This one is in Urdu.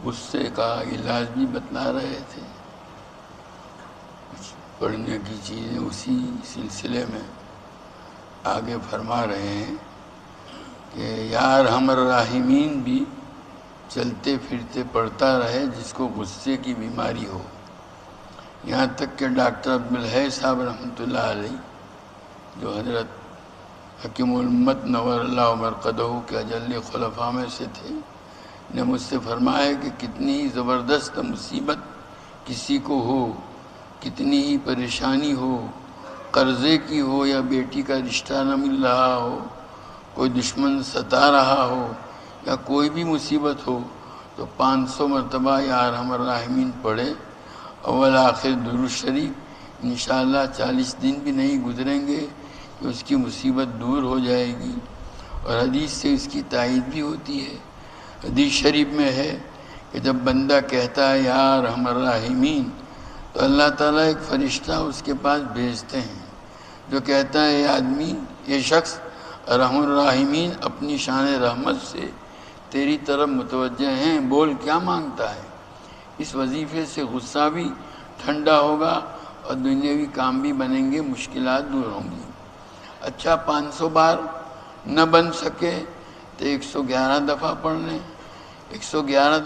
غصے کا علاج بھی بتلا رہے تھے، کچھ پڑھنے کی چیزیں اسی سلسلے میں آگے فرما رہے ہیں کہ یا ارحم الراحمین بھی چلتے پھرتے پڑھتا رہے جس کو غصے کی بیماری ہو۔ یہاں تک کہ ڈاکٹر عبدالحی صاحب رحمۃ اللہ علیہ جو حضرت حکیم الامت نور اللہ مرقدہ کے اجل خلفاء میں سے تھے، نے مجھ سے فرمایا کہ کتنی ہی زبردست مصیبت کسی کو ہو، کتنی ہی پریشانی ہو، قرضے کی ہو یا بیٹی کا رشتہ نہ مل رہا ہو، کوئی دشمن ستا رہا ہو یا کوئی بھی مصیبت ہو، تو 500 مرتبہ یا ارحم الراحمین پڑھے، اول آخر درود شریف، انشاءاللہ 40 دن بھی نہیں گزریں گے کہ اس کی مصیبت دور ہو جائے گی۔ اور حدیث سے اس کی تائید بھی ہوتی ہے۔ حدیث شریف میں ہے کہ جب بندہ کہتا ہے یا ارحم الراحمین تو اللہ تعالیٰ ایک فرشتہ اس کے پاس بھیجتے ہیں جو کہتا ہے یہ آدمی، یہ شخص ارحم الراحمین اپنی شان رحمت سے تیری طرف متوجہ ہیں، بول کیا مانگتا ہے۔ اس وظیفے سے غصہ بھی ٹھنڈا ہوگا اور دنیاوی کام بھی بنیں گے، مشکلات دور ہوں گی۔ اچھا 500 بار نہ بن سکے تو 111 دفعہ پڑھ لیں، 111